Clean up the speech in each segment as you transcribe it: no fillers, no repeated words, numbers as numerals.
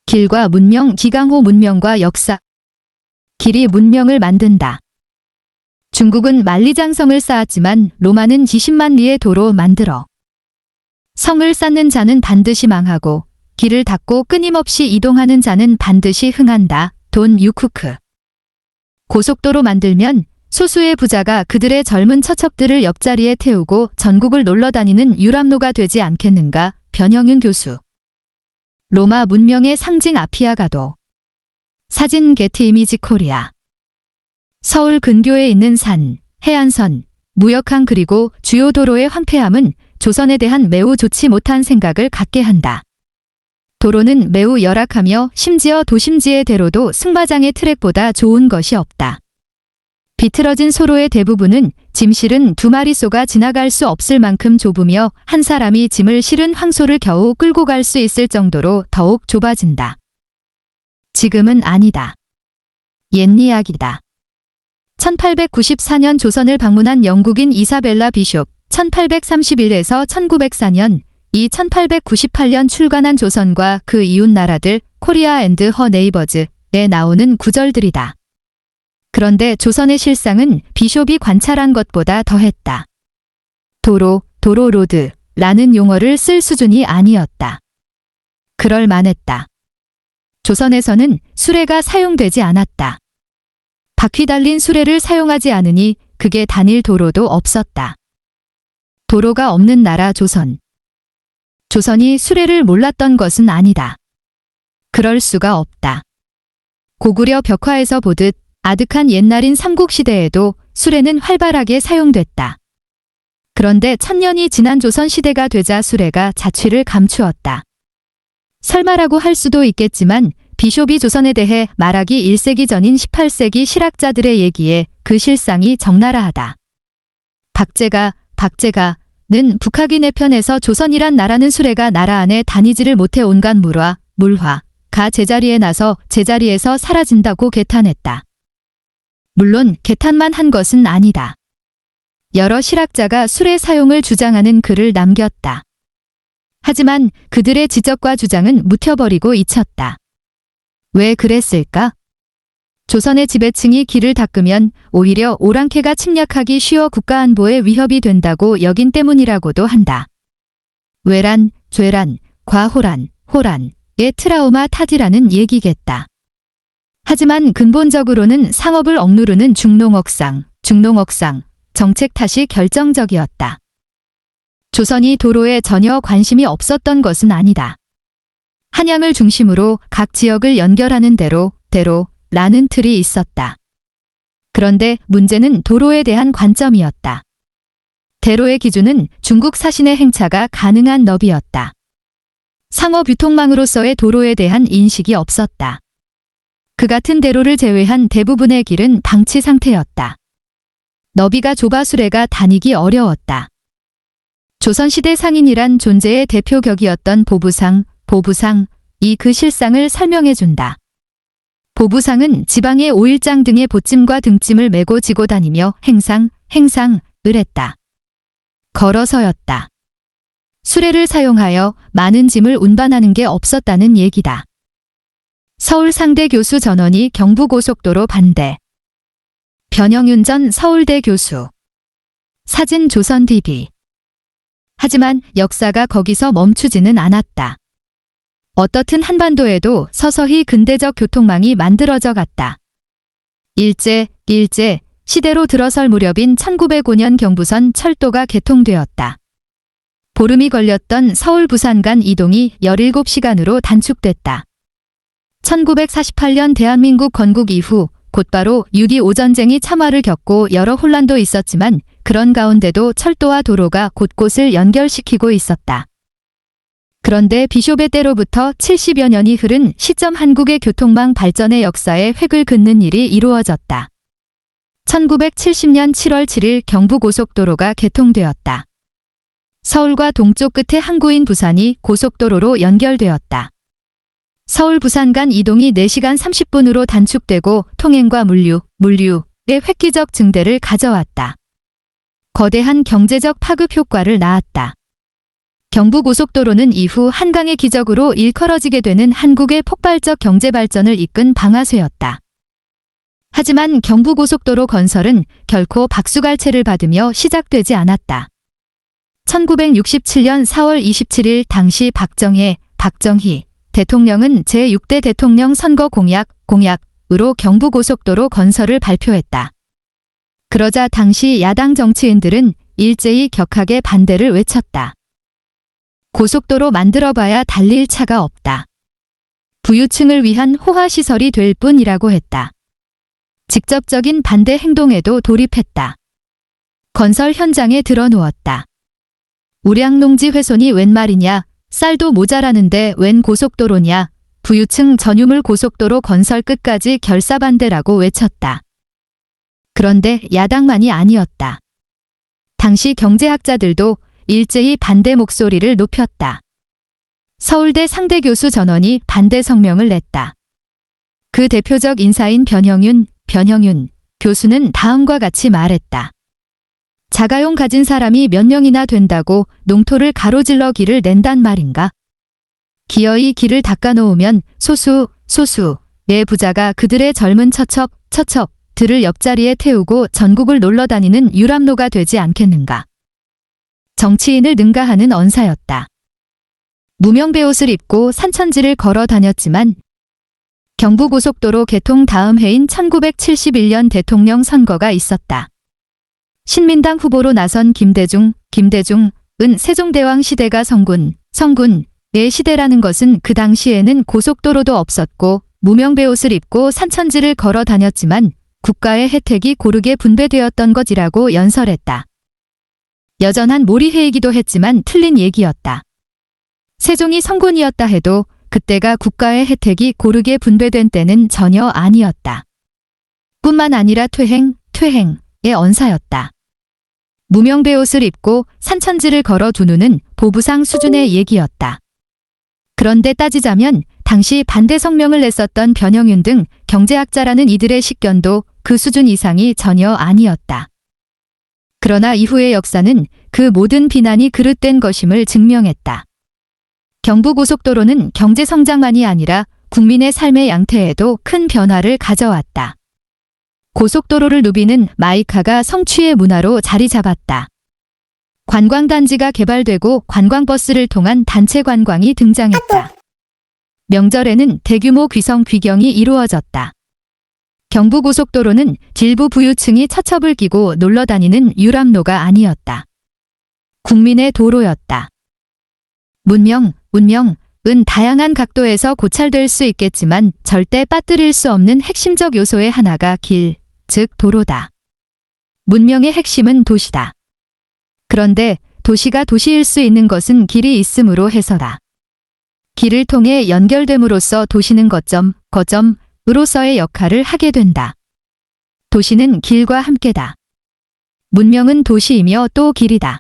길과 문명, 기강호 문명과 역사. 길이 문명을 만든다. 중국은 만리장성을 쌓았지만 로마는 지십만 리의 도로 만들어. 성을 쌓는 자는 반드시 망하고 길을 닫고 끊임없이 이동하는 자는 반드시 흥한다. 돈 유쿠크. 고속도로 만들면 소수의 부자가 그들의 젊은 처첩들을 옆자리에 태우고 전국을 놀러다니는 유람로가 되지 않겠는가? 변형윤 교수. 로마 문명의 상징 아피아가도. 사진 게티 이미지 코리아. 서울 근교에 있는 산, 해안선, 무역항 그리고 주요 도로의 황폐함은 조선에 대한 매우 좋지 못한 생각을 갖게 한다. 도로는 매우 열악하며 심지어 도심지의 대로도 승마장의 트랙보다 좋은 것이 없다. 비틀어진 소로의 대부분은 짐 실은 두 마리소가 지나갈 수 없을 만큼 좁으며 한 사람이 짐을 실은 황소를 겨우 끌고 갈 수 있을 정도로 더욱 좁아진다. 지금은 아니다. 옛 이야기다. 1894년 조선을 방문한 영국인 이사벨라 비숍, 1831에서 1904년, 이 1898년 출간한 조선과 그 이웃 나라들, 코리아 앤드 허 네이버즈에 나오는 구절들이다. 그런데 조선의 실상은 비숍이 관찰한 것보다 더했다. 도로로드라는 용어를 쓸 수준이 아니었다. 그럴 만했다. 조선에서는 수레가 사용되지 않았다. 바퀴 달린 수레를 사용하지 않으니 그게 단일 도로도 없었다. 도로가 없는 나라 조선. 조선이 수레를 몰랐던 것은 아니다. 그럴 수가 없다. 고구려 벽화에서 보듯 아득한 옛날인 삼국시대에도 수레는 활발하게 사용됐다. 그런데 1000년이 지난 조선시대가 되자 수레가 자취를 감추었다. 설마라고 할 수도 있겠지만 비숍이 조선에 대해 말하기 1세기 전인 18세기 실학자들의 얘기에 그 실상이 적나라하다. 박제가는 북학인의 편에서 조선이란 나라는 수레가 나라 안에 다니지를 못해 온갖 물화가 제자리에 나서 제자리에서 사라진다고 개탄했다. 물론 개탄만 한 것은 아니다. 여러 실학자가 수레 사용을 주장하는 글을 남겼다. 하지만 그들의 지적과 주장은 묻혀버리고 잊혔다. 왜 그랬을까? 조선의 지배층이 길을 닦으면 오히려 오랑캐가 침략하기 쉬워 국가 안보에 위협이 된다고 여긴 때문이라고도 한다. 외란, 죄란, 과호란, 호란의 트라우마 탓이라는 얘기겠다. 하지만 근본적으로는 상업을 억누르는 중농억상 정책 탓이 결정적이었다. 조선이 도로에 전혀 관심이 없었던 것은 아니다. 한양을 중심으로 각 지역을 연결하는 대로라는 틀이 있었다. 그런데 문제는 도로에 대한 관점이었다. 대로의 기준은 중국 사신의 행차가 가능한 너비였다. 상업 유통망으로서의 도로에 대한 인식이 없었다. 그 같은 대로를 제외한 대부분의 길은 방치 상태였다. 너비가 좁아 수레가 다니기 어려웠다. 조선시대 상인이란 존재의 대표격이었던 보부상이 그 실상을 설명해준다. 보부상은 지방의 오일장 등의 보찜과 등짐을 메고 지고 다니며 행상을 했다. 걸어서였다. 수레를 사용하여 많은 짐을 운반하는 게 없었다는 얘기다. 서울 상대 교수 전원이 경부고속도로 반대. 변형윤 전 서울대 교수. 사진 조선 DB. 하지만 역사가 거기서 멈추지는 않았다. 어떻든 한반도에도 서서히 근대적 교통망이 만들어져 갔다. 일제 시대로 들어설 무렵인 1905년 경부선 철도가 개통되었다. 보름이 걸렸던 서울 부산 간 이동이 17시간으로 단축됐다. 1948년 대한민국 건국 이후 곧바로 6.25 전쟁이 참화를 겪고 여러 혼란도 있었지만 그런 가운데도 철도와 도로가 곳곳을 연결시키고 있었다. 그런데 비숍의 때로부터 70여 년이 흐른 시점 한국의 교통망 발전의 역사에 획을 긋는 일이 이루어졌다. 1970년 7월 7일 경부고속도로가 개통되었다. 서울과 동쪽 끝의 항구인 부산이 고속도로로 연결되었다. 서울 부산 간 이동이 4시간 30분으로 단축되고 통행과 물류의 획기적 증대를 가져왔다. 거대한 경제적 파급 효과를 낳았다. 경부고속도로는 이후 한강의 기적으로 일컬어지게 되는 한국의 폭발적 경제 발전을 이끈 방아쇠였다. 하지만 경부고속도로 건설은 결코 박수갈채를 받으며 시작되지 않았다. 1967년 4월 27일 당시 박정희 대통령은 제6대 대통령 선거 공약으로 경부고속도로 건설을 발표했다. 그러자 당시 야당 정치인들은 일제히 격하게 반대를 외쳤다. 고속도로 만들어봐야 달릴 차가 없다. 부유층을 위한 호화시설이 될 뿐이라고 했다. 직접적인 반대 행동에도 돌입했다. 건설 현장에 드러누웠다. 우량농지 훼손이 웬 말이냐, 쌀도 모자라는데 웬 고속도로냐, 부유층 전유물 고속도로 건설 끝까지 결사반대라고 외쳤다. 그런데 야당만이 아니었다. 당시 경제학자들도 일제히 반대 목소리를 높였다. 서울대 상대교수 전원이 반대 성명을 냈다. 그 대표적 인사인 변형윤 교수는 다음과 같이 말했다. 자가용 가진 사람이 몇 명이나 된다고 농토를 가로질러 길을 낸단 말인가? 기어이 길을 닦아놓으면 소수의 부자가 그들의 젊은 처첩들을 옆자리에 태우고 전국을 놀러다니는 유람로가 되지 않겠는가? 정치인을 능가하는 언사였다. 무명배옷을 입고 산천지를 걸어 다녔지만 경부고속도로 개통 다음 해인 1971년 대통령 선거가 있었다. 신민당 후보로 나선 김대중은 세종대왕 시대가 성군의 시대라는 것은 그 당시에는 고속도로도 없었고 무명배옷을 입고 산천지를 걸어 다녔지만 국가의 혜택이 고르게 분배되었던 것이라고 연설했다. 여전한 몰이해이기도 했지만 틀린 얘기였다. 세종이 성군이었다 해도 그때가 국가의 혜택이 고르게 분배된 때는 전혀 아니었다. 뿐만 아니라 퇴행의 언사였다. 무명배옷을 입고 산천지를 걸어 두누는 보부상 수준의 얘기였다. 그런데 따지자면 당시 반대 성명을 냈었던 변형윤 등 경제학자라는 이들의 식견도 그 수준 이상이 전혀 아니었다. 그러나 이후의 역사는 그 모든 비난이 그릇된 것임을 증명했다. 경부고속도로는 경제성장만이 아니라 국민의 삶의 양태에도 큰 변화를 가져왔다. 고속도로를 누비는 마이카가 성취의 문화로 자리 잡았다. 관광단지가 개발되고 관광버스를 통한 단체 관광이 등장했다. 명절에는 대규모 귀경이 이루어졌다. 경부고속도로는 일부 부유층이 처첩을 끼고 놀러다니는 유람로가 아니었다. 국민의 도로였다. 문명은 다양한 각도에서 고찰될 수 있겠지만 절대 빠뜨릴 수 없는 핵심적 요소의 하나가 길, 즉 도로다. 문명의 핵심은 도시다. 그런데 도시가 도시일 수 있는 것은 길이 있음으로 해서다. 길을 통해 연결됨으로써 도시는 거점으로서의 역할을 하게 된다. 도시는 길과 함께다. 문명은 도시이며 또 길이다.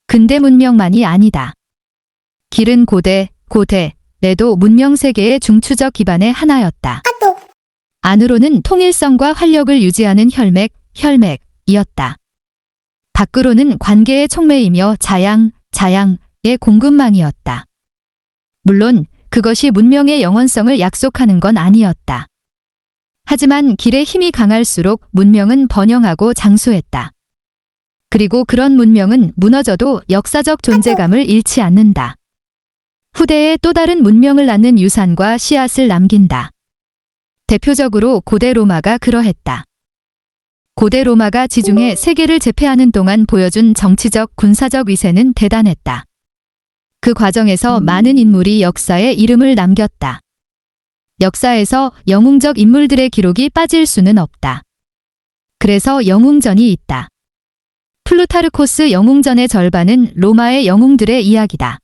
근대 문명만이 아니다. 길은 고대에도 문명 세계의 중추적 기반의 하나였다. 안으로는 통일성과 활력을 유지하는 혈맥이었다. 밖으로는 관계의 촉매이며 자양의 공급망이었다. 물론 그것이 문명의 영원성을 약속하는 건 아니었다. 하지만 길의 힘이 강할수록 문명은 번영하고 장수했다. 그리고 그런 문명은 무너져도 역사적 존재감을 잃지 않는다. 후대에 또 다른 문명을 낳는 유산과 씨앗을 남긴다. 대표적으로 고대 로마가 그러했다. 고대 로마가 지중해 세계를 제패하는 동안 보여준 정치적, 군사적 위세는 대단했다. 그 과정에서 많은 인물이 역사에 이름을 남겼다. 역사에서 영웅적 인물들의 기록이 빠질 수는 없다. 그래서 영웅전이 있다. 플루타르코스 영웅전의 절반은 로마의 영웅들의 이야기다.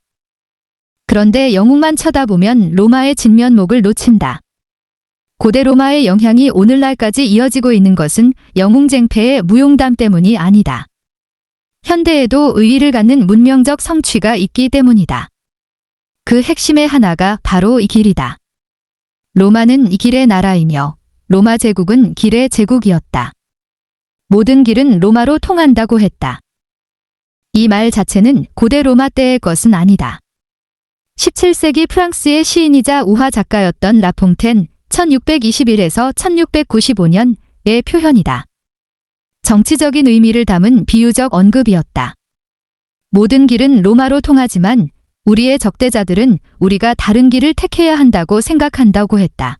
그런데 영웅만 쳐다보면 로마의 진면목을 놓친다. 고대 로마의 영향이 오늘날까지 이어지고 있는 것은 영웅쟁패의 무용담 때문이 아니다. 현대에도 의의를 갖는 문명적 성취가 있기 때문이다. 그 핵심의 하나가 바로 이 길이다. 로마는 이 길의 나라이며 로마 제국은 길의 제국이었다. 모든 길은 로마로 통한다고 했다. 이 말 자체는 고대 로마 때의 것은 아니다. 17세기 프랑스의 시인이자 우화 작가였던 라퐁텐 1621에서 1695년의 표현이다. 정치적인 의미를 담은 비유적 언급이었다. 모든 길은 로마로 통하지만 우리의 적대자들은 우리가 다른 길을 택해야 한다고 생각한다고 했다.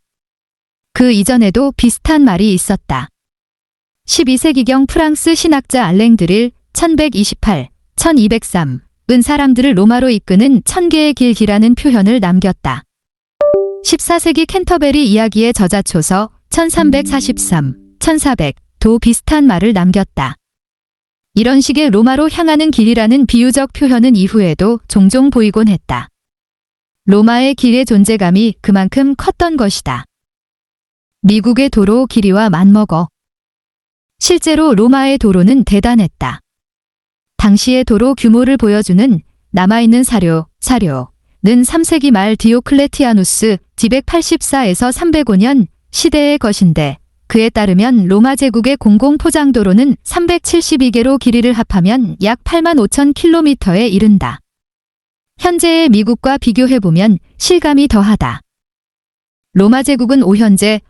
그 이전에도 비슷한 말이 있었다. 12세기경 프랑스 신학자 알랭 드릴 1128, 1203은 사람들을 로마로 이끄는 1000개의 길이라는 표현을 남겼다. 14세기 캔터베리 이야기의 저자 초서 1343, 1400도 비슷한 말을 남겼다. 이런 식의 로마로 향하는 길이라는 비유적 표현은 이후에도 종종 보이곤 했다. 로마의 길의 존재감이 그만큼 컸던 것이다. 미국의 도로 길이와 맞먹어. 실제로 로마의 도로는 대단했다. 당시의 도로 규모를 보여주는 남아있는 사료는 3세기 말 디오클레티아누스 284에서 305년 시대의 것인데 그에 따르면 로마 제국의 공공포장도로는 372개로 길이를 합하면 약 85,000km에 이른다. 현재의 미국과 비교해보면 실감이 더하다. 로마 제국은 오현제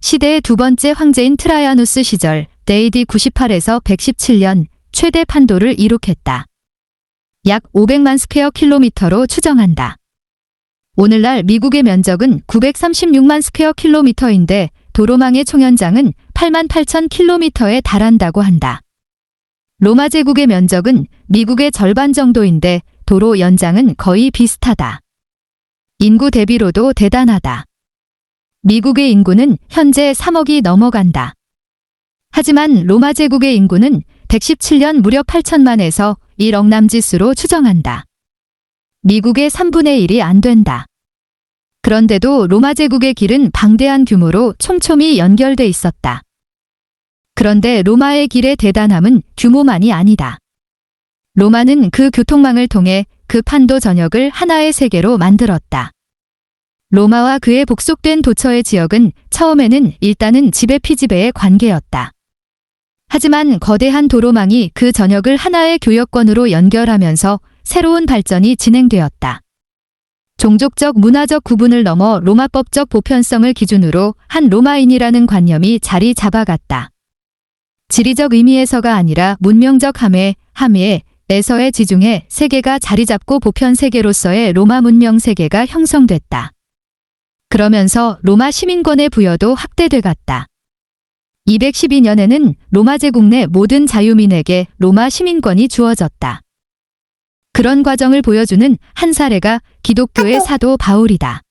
시대의 두 번째 황제인 트라야누스 시절 AD 98에서 117년 최대 판도를 이룩했다. 약 500만 스퀘어 킬로미터로 추정한다. 오늘날 미국의 면적은 936만 스퀘어 킬로미터인데 도로망의 총연장은 88,000km에 달한다고 한다. 로마 제국의 면적은 미국의 절반 정도인데 도로 연장은 거의 비슷하다. 인구 대비로도 대단하다. 미국의 인구는 현재 3억이 넘어간다. 하지만 로마 제국의 인구는 117년 무려 8천만에서 1억 남짓으로 추정한다. 미국의 3분의 1이 안 된다. 그런데도 로마 제국의 길은 방대한 규모로 촘촘히 연결돼 있었다. 그런데 로마의 길의 대단함은 규모만이 아니다. 로마는 그 교통망을 통해 그 판도 전역을 하나의 세계로 만들었다. 로마와 그에 복속된 도처의 지역은 처음에는 일단은 지배피지배의 관계였다. 하지만 거대한 도로망이 그 전역을 하나의 교역권으로 연결하면서 새로운 발전이 진행되었다. 종족적 문화적 구분을 넘어 로마법적 보편성을 기준으로 한 로마인이라는 관념이 자리 잡아갔다. 지리적 의미에서가 아니라 문명적 함의에서의 지중해 세계가 자리 잡고 보편 세계로서의 로마 문명 세계가 형성됐다. 그러면서 로마 시민권의 부여도 확대돼 갔다. 212년에는 로마 제국 내 모든 자유민에게 로마 시민권이 주어졌다. 그런 과정을 보여주는 한 사례가 기독교의 사도 바울이다.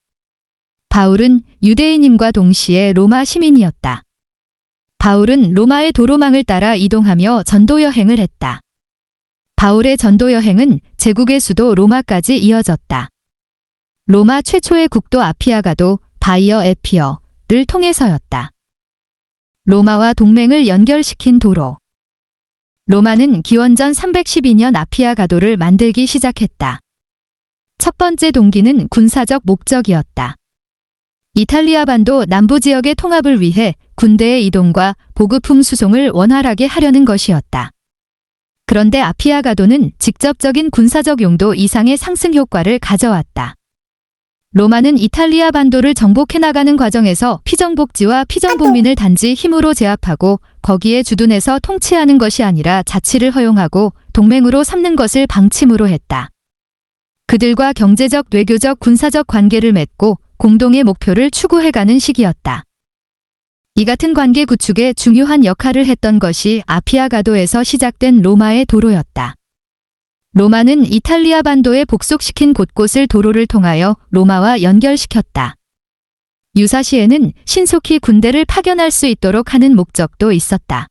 바울은 유대인임과 동시에 로마 시민이었다. 바울은 로마의 도로망을 따라 이동하며 전도 여행을 했다. 바울의 전도 여행은 제국의 수도 로마까지 이어졌다. 로마 최초의 국도 아피아가도 바이어 에피어를 통해서였다. 로마와 동맹을 연결시킨 도로. 로마는 기원전 312년 아피아가도를 만들기 시작했다. 첫 번째 동기는 군사적 목적이었다. 이탈리아 반도 남부 지역의 통합을 위해 군대의 이동과 보급품 수송을 원활하게 하려는 것이었다. 그런데 아피아가도는 직접적인 군사적 용도 이상의 상승 효과를 가져왔다. 로마는 이탈리아 반도를 정복해 나가는 과정에서 피정복지와 피정복민을 단지 힘으로 제압하고 거기에 주둔해서 통치하는 것이 아니라 자치를 허용하고 동맹으로 삼는 것을 방침으로 했다. 그들과 경제적, 외교적, 군사적 관계를 맺고 공동의 목표를 추구해가는 시기였다. 이 같은 관계 구축에 중요한 역할을 했던 것이 아피아가도에서 시작된 로마의 도로였다. 로마는 이탈리아 반도에 복속시킨 곳곳을 도로를 통하여 로마와 연결시켰다. 유사시에는 신속히 군대를 파견할 수 있도록 하는 목적도 있었다.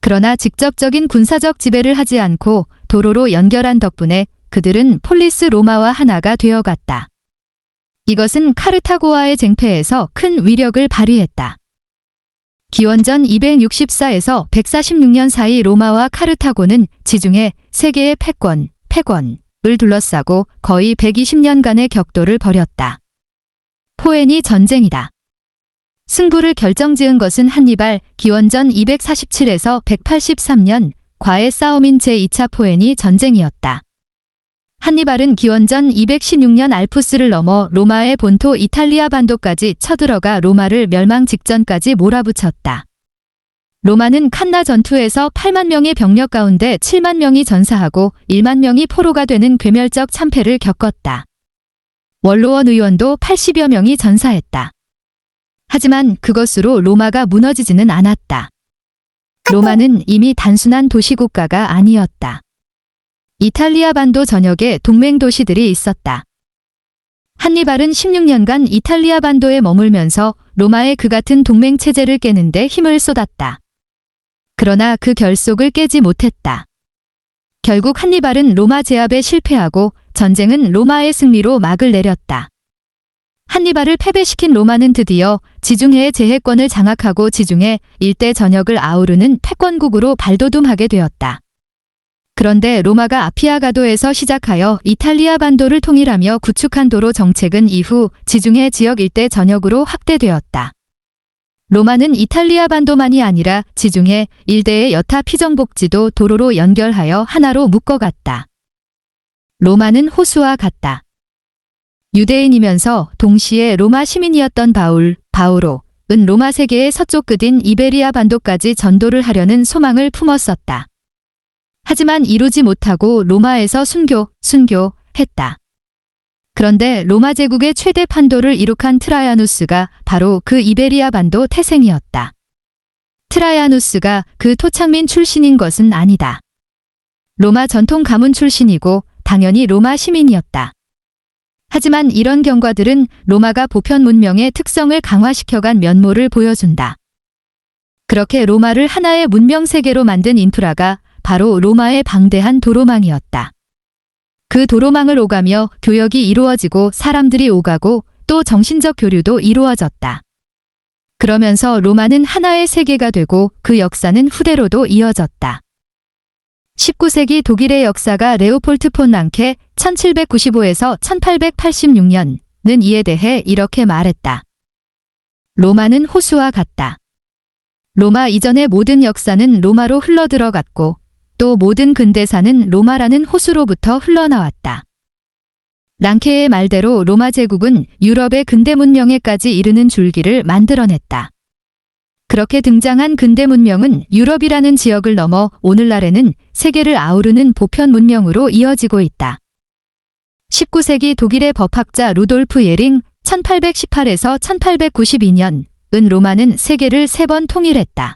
그러나 직접적인 군사적 지배를 하지 않고 도로로 연결한 덕분에 그들은 폴리스 로마와 하나가 되어갔다. 이것은 카르타고와의 쟁패에서 큰 위력을 발휘했다. 기원전 264에서 146년 사이 로마와 카르타고는 지중해 세 개의 패권을 둘러싸고 거의 120년간의 격돌을 벌였다. 포에니 전쟁이다. 승부를 결정지은 것은 한니발 기원전 247에서 183년 과의 싸움인 제2차 포에니 전쟁이었다. 한니발은 기원전 216년 알프스를 넘어 로마의 본토 이탈리아 반도까지 쳐들어가 로마를 멸망 직전까지 몰아붙였다. 로마는 칸나 전투에서 8만 명의 병력 가운데 7만 명이 전사하고 1만 명이 포로가 되는 괴멸적 참패를 겪었다. 원로원 의원도 80여 명이 전사했다. 하지만 그것으로 로마가 무너지지는 않았다. 로마는 이미 단순한 도시국가가 아니었다. 이탈리아 반도 전역에 동맹 도시들이 있었다. 한니발은 16년간 이탈리아 반도에 머물면서 로마의 그 같은 동맹 체제를 깨는데 힘을 쏟았다. 그러나 그 결속을 깨지 못했다. 결국 한니발은 로마 제압에 실패하고 전쟁은 로마의 승리로 막을 내렸다. 한니발을 패배시킨 로마는 드디어 지중해의 제해권을 장악하고 지중해 일대 전역을 아우르는 패권국으로 발돋움하게 되었다. 그런데 로마가 아피아 가도에서 시작하여 이탈리아 반도를 통일하며 구축한 도로 정책은 이후 지중해 지역 일대 전역으로 확대되었다. 로마는 이탈리아 반도만이 아니라 지중해 일대의 여타 피정복지도 도로로 연결하여 하나로 묶어갔다. 로마는 호수와 같다. 유대인이면서 동시에 로마 시민이었던 바오로는 로마 세계의 서쪽 끝인 이베리아 반도까지 전도를 하려는 소망을 품었었다. 하지만 이루지 못하고 로마에서 순교했다. 그런데 로마 제국의 최대 판도를 이룩한 트라야누스가 바로 그 이베리아 반도 태생이었다. 트라야누스가 그 토착민 출신인 것은 아니다. 로마 전통 가문 출신이고 당연히 로마 시민이었다. 하지만 이런 경과들은 로마가 보편 문명의 특성을 강화시켜간 면모를 보여준다. 그렇게 로마를 하나의 문명 세계로 만든 인프라가 바로 로마의 방대한 도로망이었다. 그 도로망을 오가며 교역이 이루어지고 사람들이 오가고 또 정신적 교류도 이루어졌다. 그러면서 로마는 하나의 세계가 되고 그 역사는 후대로도 이어졌다. 19세기 독일의 역사가 레오폴트 폰 랑케 1795에서 1886년은 이에 대해 이렇게 말했다. 로마는 호수와 같다. 로마 이전의 모든 역사는 로마로 흘러들어갔고 또 모든 근대사는 로마라는 호수로부터 흘러나왔다. 랑케의 말대로 로마 제국은 유럽의 근대 문명에까지 이르는 줄기를 만들어냈다. 그렇게 등장한 근대 문명은 유럽이라는 지역을 넘어 오늘날에는 세계를 아우르는 보편 문명으로 이어지고 있다. 19세기 독일의 법학자 루돌프 예링 1818에서 1892년은 로마는 세계를 3번 통일했다.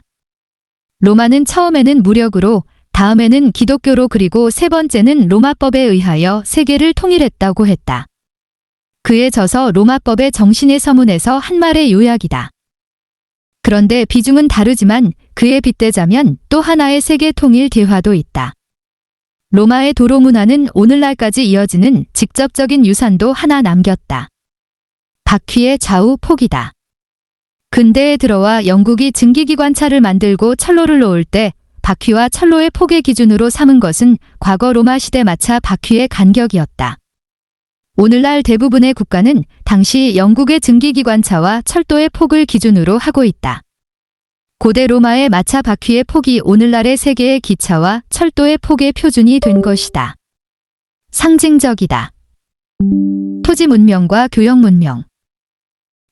로마는 처음에는 무력으로, 다음에는 기독교로 그리고 세 번째는 로마법에 의하여 세계를 통일했다고 했다. 그에 져서 로마법의 정신의 서문에서 한 말의 요약이다. 그런데 비중은 다르지만 그에 빗대자면 또 하나의 세계 통일 대화도 있다. 로마의 도로 문화는 오늘날까지 이어지는 직접적인 유산도 하나 남겼다. 바퀴의 좌우 폭이다. 근대에 들어와 영국이 증기기관차를 만들고 철로를 놓을 때 바퀴와 철로의 폭의 기준으로 삼은 것은 과거 로마 시대 마차 바퀴의 간격이었다. 오늘날 대부분의 국가는 당시 영국의 증기기관차와 철도의 폭을 기준으로 하고 있다. 고대 로마의 마차 바퀴의 폭이 오늘날의 세계의 기차와 철도의 폭의 표준이 된 것이다. 상징적이다. 토지 문명과 교역 문명.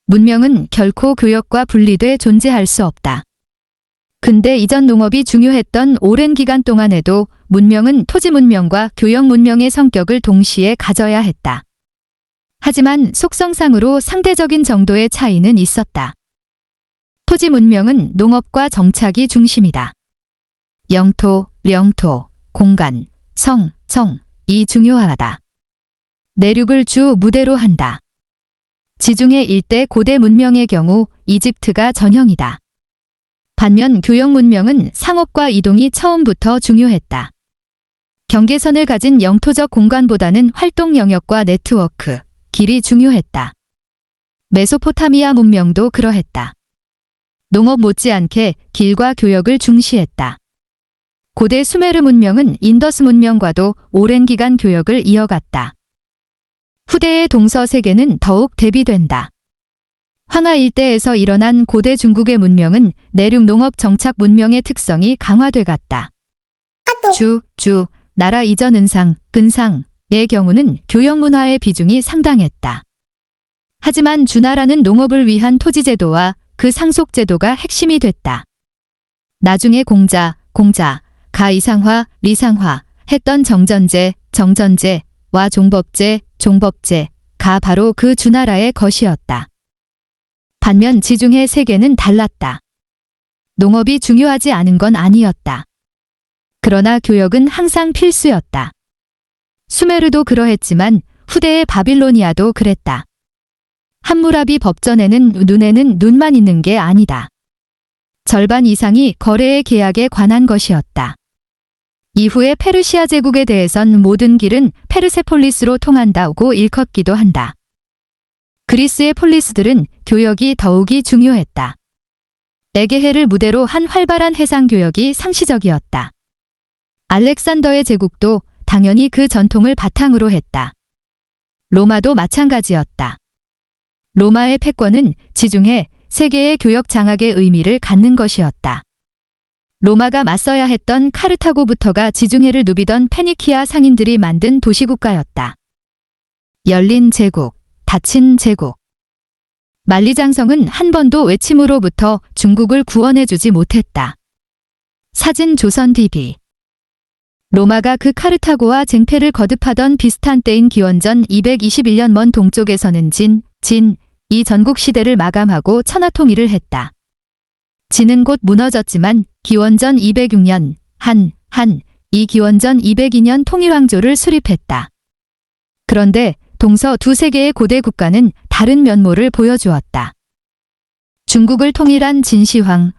문명은 결코 교역과 분리돼 존재할 수 없다. 근대 이전 농업이 중요했던 오랜 기간 동안에도 문명은 토지 문명과 교역 문명의 성격을 동시에 가져야 했다. 하지만 속성상으로 상대적인 정도의 차이는 있었다. 토지 문명은 농업과 정착이 중심이다. 영토, 령토, 공간, 성이 중요하다. 내륙을 주 무대로 한다. 지중해 일대 고대 문명의 경우 이집트가 전형이다. 반면 교역 문명은 상업과 이동이 처음부터 중요했다. 경계선을 가진 영토적 공간보다는 활동 영역과 네트워크, 길이 중요했다. 메소포타미아 문명도 그러했다. 농업 못지않게 길과 교역을 중시했다. 고대 수메르 문명은 인더스 문명과도 오랜 기간 교역을 이어갔다. 후대의 동서 세계는 더욱 대비된다. 황하 일대에서 일어난 고대 중국의 문명은 내륙 농업 정착 문명의 특성이 강화돼 갔다. 주, 나라 이전 근상의 경우는 교역 문화의 비중이 상당했다. 하지만 주나라는 농업을 위한 토지제도와 그 상속제도가 핵심이 됐다. 나중에 공자, 이상화, 리상화 했던 정전제와 종법제가 바로 그 주나라의 것이었다. 반면 지중해 세계는 달랐다. 농업이 중요하지 않은 건 아니었다. 그러나 교역은 항상 필수였다. 수메르도 그러했지만 후대의 바빌로니아도 그랬다. 함무라비 법전에는 눈에는 눈만 있는 게 아니다. 절반 이상이 거래의 계약에 관한 것이었다. 이후에 페르시아 제국에 대해선 모든 길은 페르세폴리스로 통한다고 일컫기도 한다. 그리스의 폴리스들은 교역이 더욱이 중요했다. 에게해를 무대로 한 활발한 해상 교역이 상시적이었다. 알렉산더의 제국도 당연히 그 전통을 바탕으로 했다. 로마도 마찬가지였다. 로마의 패권은 지중해 세계의 교역 장악의 의미를 갖는 것이었다. 로마가 맞서야 했던 카르타고부터가 지중해를 누비던 페니키아 상인들이 만든 도시국가였다. 열린 제국, 닫힌 제국. 만리장성은 한 번도 외침으로부터 중국을 구원해주지 못했다. 사진 조선 DB. 로마가 그 카르타고와 쟁패를 거듭하던 비슷한 때인 기원전 221년 먼 동쪽에서는 이 전국 시대를 마감하고 천하통일을 했다. 진은 곧 무너졌지만 기원전 206년 이 기원전 202년 통일왕조를 수립했다. 그런데 동서 두 세계의 고대 국가는 다른 면모를 보여주었다. 중국을 통일한 진시황은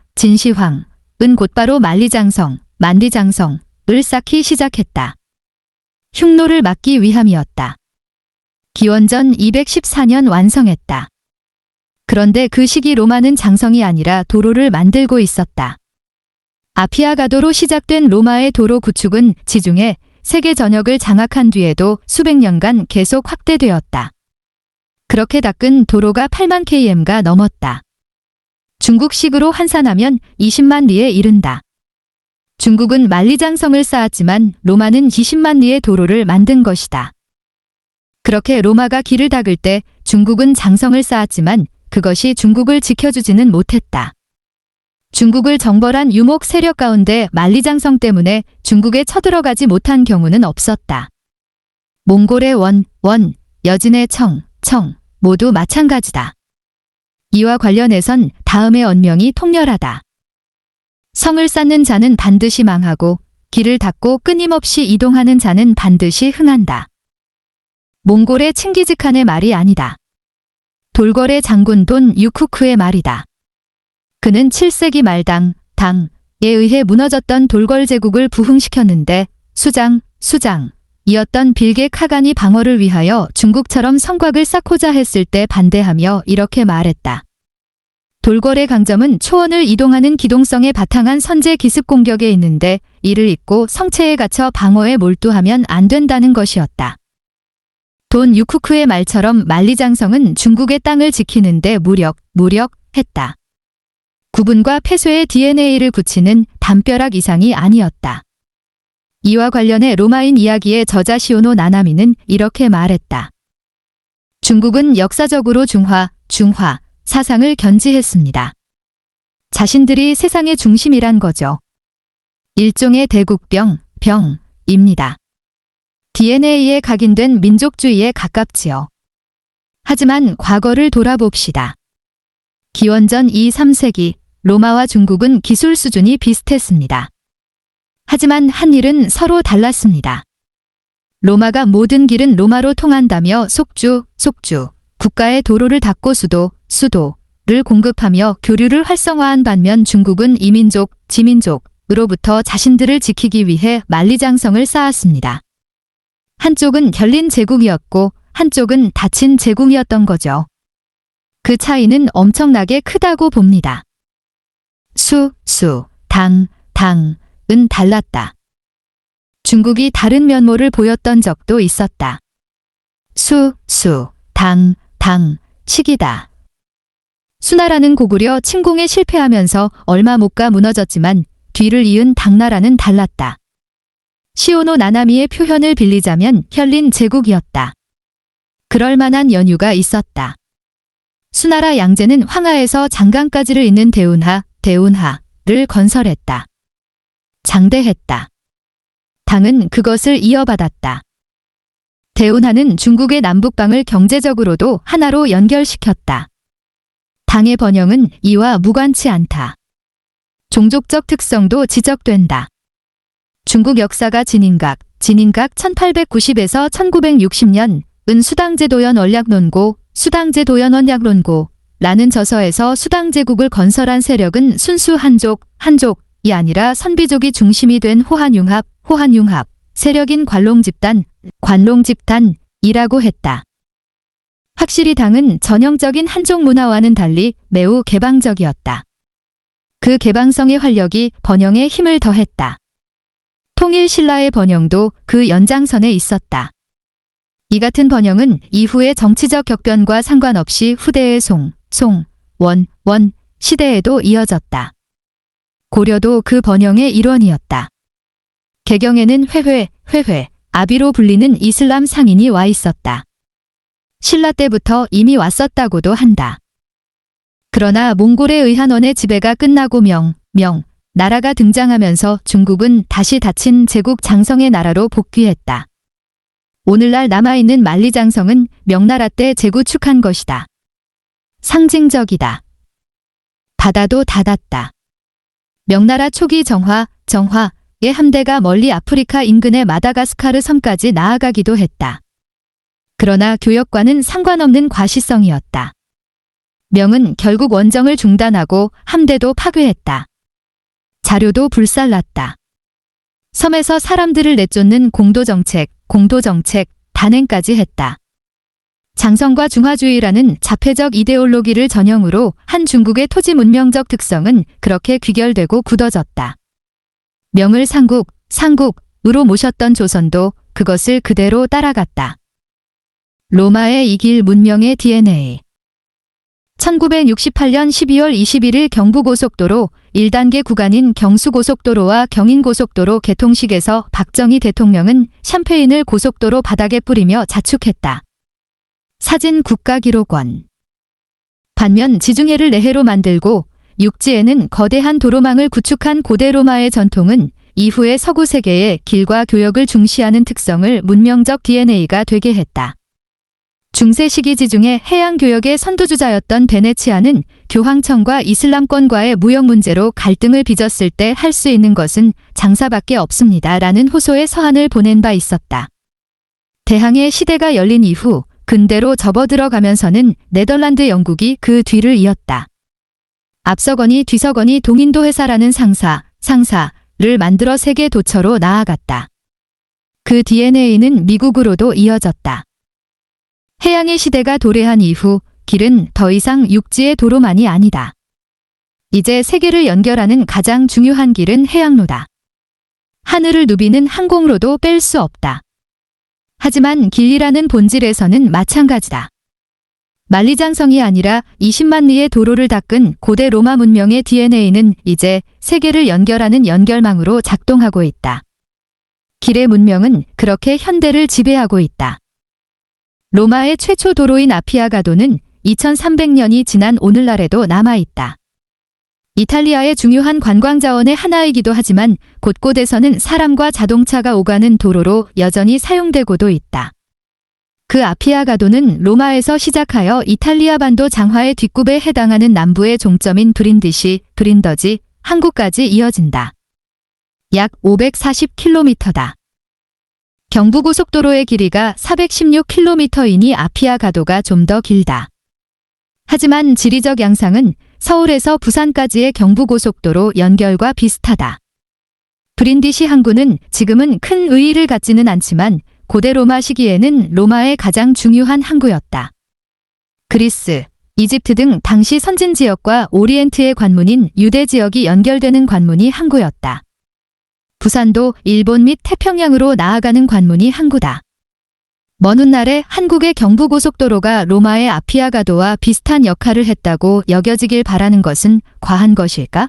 곧바로 만리장성을 쌓기 시작했다. 흉노를 막기 위함이었다. 기원전 214년 완성했다. 그런데 그 시기 로마는 장성이 아니라 도로를 만들고 있었다. 아피아가도로 시작된 로마의 도로 구축은 지중해 세계 전역을 장악한 뒤에도 수백 년간 계속 확대되었다. 그렇게 닦은 도로가 8만 km가 넘었다. 중국식으로 환산하면 20만 리에 이른다. 중국은 만리장성을 쌓았지만 로마는 20만 리의 도로를 만든 것이다. 그렇게 로마가 길을 닦을 때 중국은 장성을 쌓았지만 그것이 중국을 지켜주지는 못했다. 중국을 정벌한 유목 세력 가운데 만리장성 때문에 중국에 쳐들어가지 못한 경우는 없었다. 몽골의 원, 여진의 청 모두 마찬가지다. 이와 관련해선 다음의 언명이 통렬하다. 성을 쌓는 자는 반드시 망하고 길을 닦고 끊임없이 이동하는 자는 반드시 흥한다. 몽골의 칭기즈칸의 말이 아니다. 돌궐의 장군 돈 유쿠크의 말이다. 그는 7세기 말 당에 의해 무너졌던 돌궐 제국을 부흥시켰는데 수장이었던 빌게 카간이 방어를 위하여 중국처럼 성곽을 쌓고자 했을 때 반대하며 이렇게 말했다. 돌궐의 강점은 초원을 이동하는 기동성에 바탕한 선제 기습 공격에 있는데 이를 잊고 성체에 갇혀 방어에 몰두하면 안 된다는 것이었다. 돈 유쿠크의 말처럼 만리장성은 중국의 땅을 지키는데 무력했다. 구분과 폐쇄의 DNA를 굳히는 담벼락 이상이 아니었다. 이와 관련해 로마인 이야기의 저자 시오노 나나미는 이렇게 말했다. 중국은 역사적으로 중화 사상을 견지했습니다. 자신들이 세상의 중심이란 거죠. 일종의 대국병입니다. DNA에 각인된 민족주의에 가깝지요. 하지만 과거를 돌아봅시다. 기원전 2, 3세기 로마와 중국은 기술 수준이 비슷했습니다. 하지만 한 일은 서로 달랐습니다. 로마가 모든 길은 로마로 통한다며 속주, 국가의 도로를 닫고 수도를 공급하며 교류를 활성화한 반면 중국은 이민족, 지민족으로부터 자신들을 지키기 위해 만리장성을 쌓았습니다. 한쪽은 열린 제국이었고 한쪽은 닫힌 제국이었던 거죠. 그 차이는 엄청나게 크다고 봅니다. 당은 달랐다. 중국이 다른 면모를 보였던 적도 있었다. 시기다. 수나라는 고구려 침공에 실패하면서 얼마 못 가 무너졌지만 뒤를 이은 당나라는 달랐다. 시오노 나나미의 표현을 빌리자면 혈린 제국이었다. 그럴 만한 연유가 있었다. 수나라 양제는 황하에서 장강까지를 잇는 대운하를 건설했다. 장대했다. 당은 그것을 이어받았다. 대운하는 중국의 남북방을 경제적으로도 하나로 연결시켰다. 당의 번영은 이와 무관치 않다. 종족적 특성도 지적된다. 중국 역사가 진인각 1890에서 1960년 은 수당제도연 원략론고 수당제도연 원략론고라는 저서에서 수당제국을 건설한 세력은 순수 한족이 아니라 선비족이 중심이 된 호한융합 세력인 관롱집단이라고 했다. 확실히 당은 전형적인 한족 문화와는 달리 매우 개방적이었다. 그 개방성의 활력이 번영에 힘을 더했다. 통일 신라의 번영도 그 연장선에 있었다. 이 같은 번영은 이후의 정치적 격변과 상관없이 후대의 원 시대에도 이어졌다. 고려도 그 번영의 일원이었다. 개경에는 회회, 아비로 불리는 이슬람 상인이 와 있었다. 신라 때부터 이미 왔었다고도 한다. 그러나 몽골에 의한 원의 지배가 끝나고 나라가 등장하면서 중국은 다시 닫힌 제국 장성의 나라로 복귀했다. 오늘날 남아있는 만리장성은 명나라 때 재구축한 것이다. 상징적이다. 바다도 닫았다. 명나라 초기 정화의 함대가 멀리 아프리카 인근의 마다가스카르 섬까지 나아가기도 했다. 그러나 교역과는 상관없는 과시성이었다. 명은 결국 원정을 중단하고 함대도 파괴했다. 자료도 불살랐다. 섬에서 사람들을 내쫓는 공도정책, 단행까지 했다. 장성과 중화주의라는 자폐적 이데올로기를 전형으로 한 중국의 토지 문명적 특성은 그렇게 귀결되고 굳어졌다. 명을 상국으로 모셨던 조선도 그것을 그대로 따라갔다. 로마의 이길 문명의 DNA. 1968년 12월 21일 경부고속도로 1단계 구간인 경수고속도로와 경인고속도로 개통식에서 박정희 대통령은 샴페인을 고속도로 바닥에 뿌리며 자축했다. 사진 국가기록원. 반면 지중해를 내해로 만들고 육지에는 거대한 도로망을 구축한 고대 로마의 전통은 이후의 서구 세계의 길과 교역을 중시하는 특성을 문명적 DNA가 되게 했다. 중세 시기 지중해 해양교역의 선두주자였던 베네치아는 교황청과 이슬람권과의 무역 문제로 갈등을 빚었을 때 할 수 있는 것은 장사밖에 없습니다. 라는 호소의 서한을 보낸 바 있었다. 대항해 시대가 열린 이후 근대로 접어들어가면서는 네덜란드 영국이 그 뒤를 이었다. 앞서거니 뒤서거니 동인도 회사라는 상사를 만들어 세계 도처로 나아갔다. 그 DNA는 미국으로도 이어졌다. 해양의 시대가 도래한 이후 길은 더 이상 육지의 도로만이 아니다. 이제 세계를 연결하는 가장 중요한 길은 해양로다. 하늘을 누비는 항공로도 뺄 수 없다. 하지만 길이라는 본질에서는 마찬가지다. 만리장성이 아니라 20만 리의 도로를 닦은 고대 로마 문명의 DNA는 이제 세계를 연결하는 연결망으로 작동하고 있다. 길의 문명은 그렇게 현대를 지배하고 있다. 로마의 최초 도로인 아피아가도는 2300년이 지난 오늘날에도 남아있다. 이탈리아의 중요한 관광자원의 하나이기도 하지만 곳곳에서는 사람과 자동차가 오가는 도로로 여전히 사용되고도 있다. 그 아피아가도는 로마에서 시작하여 이탈리아 반도 장화의 뒷굽에 해당하는 남부의 종점인 브린더지 항구까지 이어진다. 약 540km다. 경부고속도로의 길이가 416km이니 아피아가도가 좀 더 길다. 하지만 지리적 양상은 서울에서 부산까지의 경부고속도로 연결과 비슷하다. 브린디시 항구는 지금은 큰 의의를 갖지는 않지만 고대 로마 시기에는 로마의 가장 중요한 항구였다. 그리스, 이집트 등 당시 선진 지역과 오리엔트의 관문인 유대 지역이 연결되는 관문이 항구였다. 부산도 일본 및 태평양으로 나아가는 관문이 항구다. 먼 훗날에 한국의 경부고속도로가 로마의 아피아가도와 비슷한 역할을 했다고 여겨지길 바라는 것은 과한 것일까?